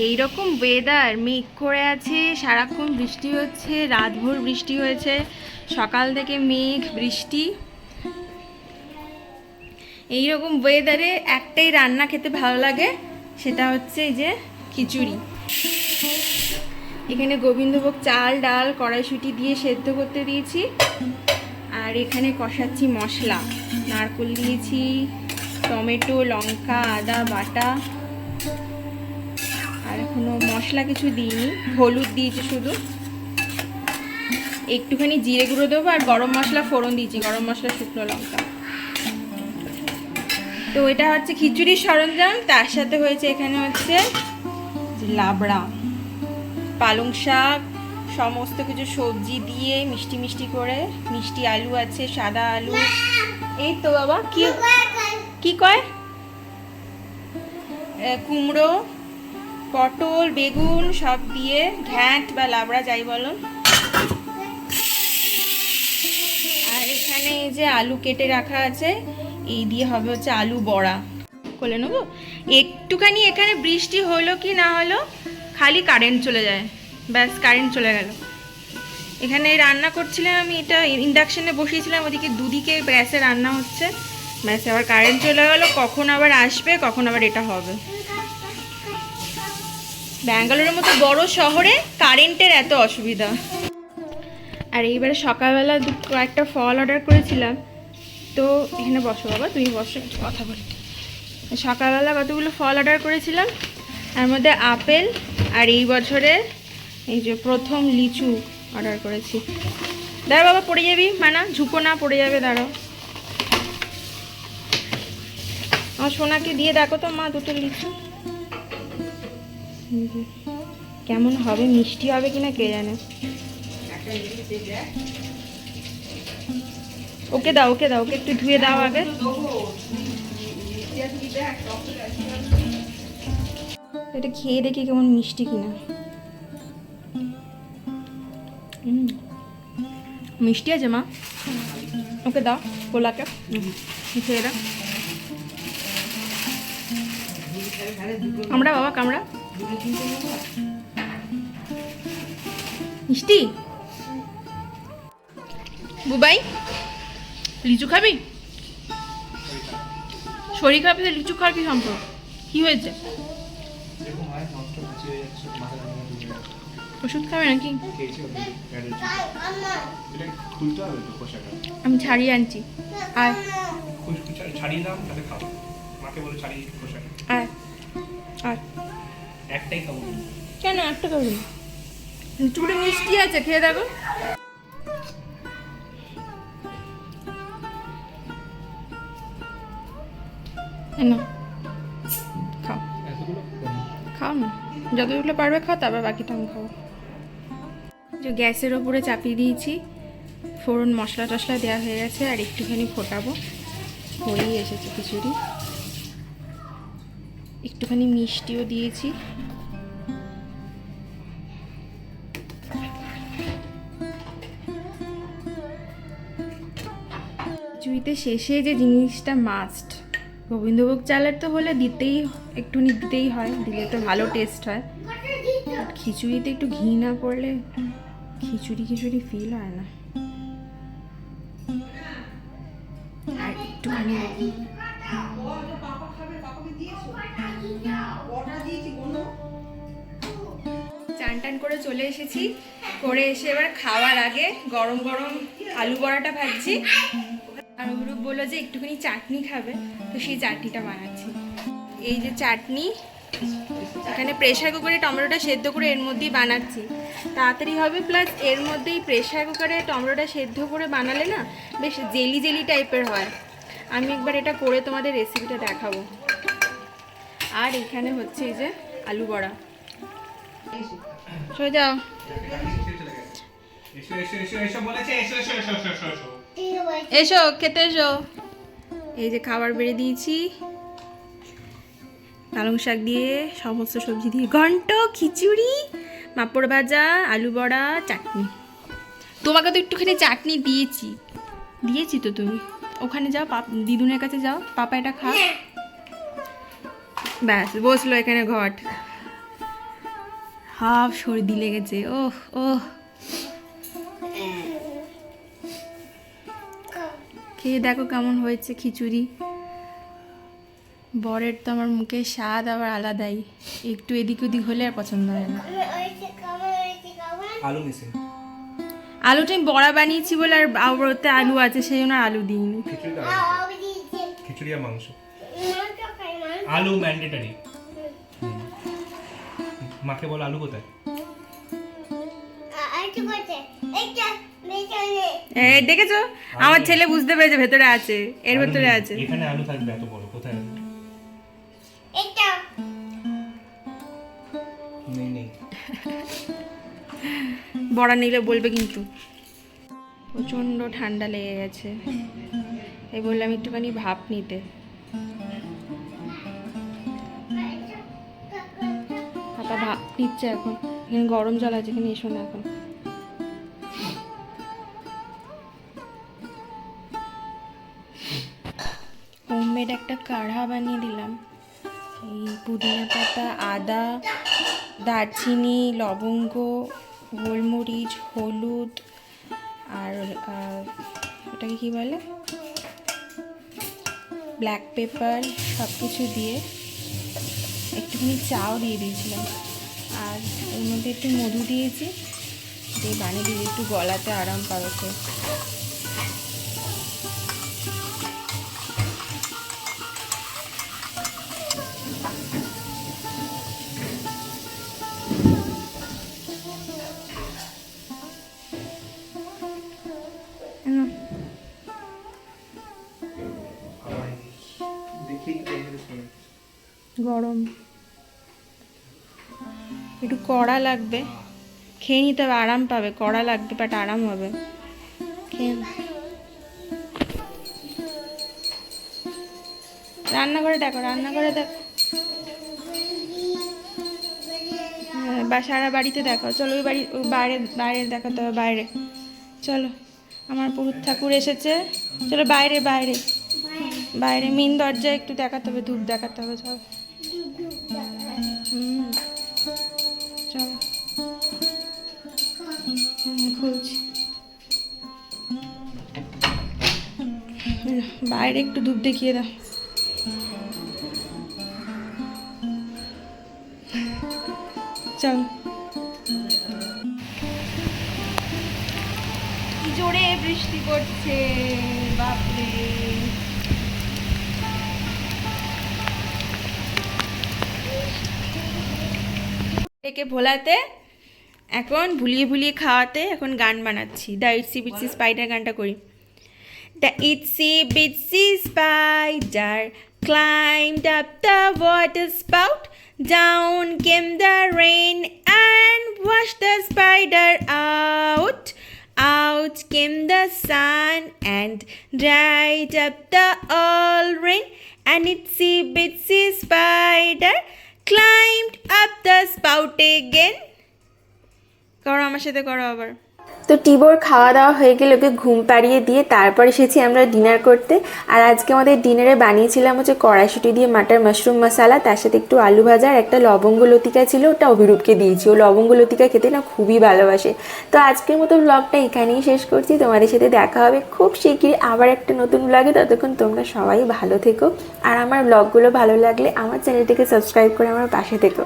এইরকম ওয়েদার, মেঘ করে আছে, সারাক্ষণ বৃষ্টি হচ্ছে, রাতভর বৃষ্টি হয়েছে, সকাল থেকে মেঘ বৃষ্টি। এইরকম ওয়েদারে একটাই রান্না খেতে ভালো লাগে, সেটা হচ্ছে এই যে খিচুড়ি। এখানে গোবিন্দভোগ চাল ডাল কড়াইশুঁটি দিয়ে সেদ্ধ করতে দিয়েছি, আর এখানে কষাচ্ছি মশলা। নারকেল দিয়েছি, টমেটো লঙ্কা আদা বাটা, আর এখনো মশলা কিছু দিইনি, হলুদ দিয়েছি শুধু, একটুখানি জিরে গুঁড়ো দেবো, আর গরম মশলা ফোড়ন দিয়েছি, গরম মশলা শুকনো লঙ্কা। তো এটা হচ্ছে খিচুড়ির সরঞ্জাম। তার সাথে হয়েছে এখানে হচ্ছে লাবড়া, পালং শাক, সমস্ত কিছু সবজি দিয়ে মিষ্টি মিষ্টি করে, মিষ্টি আলু আছে, সাদা আলু। এই তো বাবা কি কি কয়, কুমড়ো পটল বেগুন সব দিয়ে ঘ্যাঁট বা লাবড়া যাই বলো। আর এখানে এই যে আলু কেটে রাখা আছে, এই দিয়ে হবে হচ্ছে আলু বড়া করে নেবো। একটুখানি এখানে বৃষ্টি হলো কি না হলো, খালি কারেন্ট চলে যায়, ব্যাস কারেন্ট চলে গেল। এখানে রান্না করছিলাম আমি, এটা ইন্ডাকশানে বসিয়েছিলাম, ওদিকে দুদিকে গ্যাসে রান্না হচ্ছে, ব্যাস আবার কারেন্ট চলে গেলো। কখন আবার আসবে, কখন আবার এটা হবে। ব্যাঙ্গালোরের মতো বড় শহরে কারেন্টের এত অসুবিধা। আর এইবারে সকালবেলা কয়েকটা ফল অর্ডার করেছিলাম, তো এখানে বসো বাবা, তুমি বসো, একটু কথা বলি। সকালবেলা কতগুলো ফল অর্ডার করেছিলাম, তার মধ্যে আপেল আর এই বছরের এই যে প্রথম লিচু অর্ডার করেছি। দাঁড়া বাবা, পড়ে যাবি, মানা ঝুঁকো না, পড়ে যাবে, দাঁড়াও। আমার সোনাকে দিয়ে দেখো তো মা দুটো লিচু, কেমন হবে, মিষ্টি হবে কিনা কে জানে। ওকে দাও, ওকে দাও, ওকে একটু ধুয়ে দাও আগে। এটা খেয়ে দেখি কেমন মিষ্টি কিনা। মিষ্টি আছে মা, ওকে দাও কোলাকে, খেয়ে দাও। আমরা বাবা কামড়া, মিষ্টি। বুবাই লিচু খাবি, শরীর খাবি, লিচু খাওয়ার কি সম্পর্ক, কি হয়েছে, ওষুধ খাবে নাকি? আমি ছাড়িয়ে আনছি, আর ছাড়িয়ে দাও, তাহলে খাও, মাকে বলে ছাড়িয়ে খোসা। আর আর একটাই খাবো। কেন একটা খাবো না, লিচুটা মিষ্টি আছে, খেয়ে দেখো। না খাও, খাও না, যতগুলো পারবে খাও, তারপর বাকিটা আমি খাবো। যে গ্যাসের ওপরে চাপিয়ে দিয়েছি, ফোড়ন মশলা টশলা দেওয়া হয়ে গেছে, আর একটুখানি ফোটাবো, হয়েই এসেছে খিচুড়ি। একটুখানি মিষ্টিও দিয়েছি। খিচুড়িতে শেষে যে জিনিসটা মাস্ট, গোবিন্দভোগ চালের তো হলে দিতেই, একটুখানি দিতেই হয়, দিলে তো ভালো টেস্ট হয়। খিচুড়িতে একটু ঘি না পড়লে খিচুড়ি খিচুড়ি ফিল হয় না। আর একটুখানি চান টান করে চলে এসেছি, করে এসে এবার খাওয়ার আগে গরম গরম আলু বড়াটা ভাজছি। আর অভিরূপ বললো যে একটুখানি চাটনি খাবে, তো সেই চাটনিটা বানাচ্ছি। এই যে চাটনি, এখানে প্রেশার কুকারে টমেটোটা সেদ্ধ করে এর মধ্যেই বানাচ্ছি, তাড়াতাড়ি হবে, প্লাস এর মধ্যেই প্রেশার কুকারে টমেটোটা সেদ্ধ করে বানালে না বেশ জেলি জেলি টাইপের হয়। আমি একবার এটা করে তোমাদের রেসিপিটা দেখাবো। আর এখানে হচ্ছে এই যে আলু বড়া। সরে যাও, এসো খেতে এসো। এই যে খাবার বেড়ে দিয়েছি, পালং শাক দিয়ে, সমস্ত সবজি দিয়ে ঘন্ট, খিচুড়ি, পাঁপড় ভাজা, আলু বড়া, চাটনি। তোমাকে তো একটুখানি চাটনি দিয়েছি তো, তুমি ওখানে যাও, দিদুনের কাছে যাও, পাপা এটা খা। ব্যাস বসলো এখানে ঘট। হাফ সর্দি লেগেছে। ওহ ওহ, খেয়ে দেখো কেমন হয়েছে খিচুড়ি। বরের তো আমার মুখে স্বাদ আবার আলাদাই, একটু এদিক ওদিক হলে আর পছন্দ হয় না। আলু মিশিং। আলুটা আমি বড়া বানিয়েছি বলে আর ওতে আলু আছে সেই জন্য আর আলু দিইনি। খিচুড়ি আর মাংস, আলু ম্যান্ডেটারি। মাকে বল আলু কোথায়? দেখেছো, আমার ছেলে বুঝতে পেরেছে ভেতরে আছে, এর আলু ভেতরে নেই। আছে। এখানে আলু থাকবে এত বড়, কোথায় আলু? নেই নেই। বড়া নিলে বলবে কিন্তু। প্রচণ্ড ঠান্ডা লেগে গেছে, এই বললাম একটুখানি ভাপ নিতে। পাপা ভাপ নিচ্ছে এখন, এখানে গরম জল আছে, এখানে এসো না এখন। হোমমেড একটা কাঢ়া বানিয়ে দিলাম। এই পুদিনা পাতা, আদা, দারচিনি, লবঙ্গ, গোলমরিচ, হলুদ আর ওটাকে কী বলে, ব্ল্যাক পেপার, সব কিছু দিয়ে একটুখানি চাও দিয়ে দিয়েছিলাম। আর এর মধ্যে একটু মধু দিয়েছি, দিয়ে বানিয়ে দিয়ে একটু গলাতে আরাম পাবে তো। গরম, একটু কড়া লাগবে, খেয়ে নিতে হবে, আরাম পাবে। কড়া লাগবে বাট আরাম হবে, খেয়ে। রান্নাঘরে দেখো, রান্নাঘরে দেখো, বা সারা বাড়িতে দেখো। চলো ওই বাড়ি, ওই বাইরে, বাইরে দেখাতে হবে, বাইরে চলো। আমার পুরুত ঠাকুর এসেছে, চলো বাইরে, বাইরে বাইরে মেন দরজায় একটু দেখাতে হবে, ধূপ দেখাতে হবে। চলো চলো, খুলছি। বাইরে একটু ধূপ দেখিয়ে দাও। চল, কি জোরে বৃষ্টি পড়ছে, বাপরে। একে ভোলাতে, এখন ভুলিয়ে ভুলিয়ে খাওয়াতে এখন গান বানাচ্ছি। দ্য ইটসি বিটসি স্পাইডার গানটা করি। The itsy bitsy spider climbed up the water spout. Down came the rain and washed the spider out. Out came the sun and dried up the all rain. An itsy bitsy spider climbed up the spout again. করো আমার সাথে, করো আবার। তো টিবোর খাওয়া দাওয়া হয়ে গেলে ওকে ঘুম পাড়িয়ে দিয়ে তারপর এসেছি আমরা ডিনার করতে। আর আজকে আমাদের ডিনারে বানিয়েছিলাম হচ্ছে কড়াইশুঁটি দিয়ে মাটার মাশরুম মশালা, তার সাথে একটু আলু ভাজা আর একটা লবঙ্গ লতিকা ছিল, ওটা অভিরূপকে দিয়েছি। ও লবঙ্গ লতিকা খেতে না খুবই ভালোবাসে। তো আজকের মতো ব্লগটা এখানেই শেষ করছি। তোমাদের সাথে দেখা হবে খুব শিগগিরই আবার একটা নতুন ব্লগে। ততক্ষণ তোমরা সবাই ভালো থেকো, আর আমার ব্লগগুলো ভালো লাগলে আমার চ্যানেলটিকে সাবস্ক্রাইব করে আমার পাশে থেকো।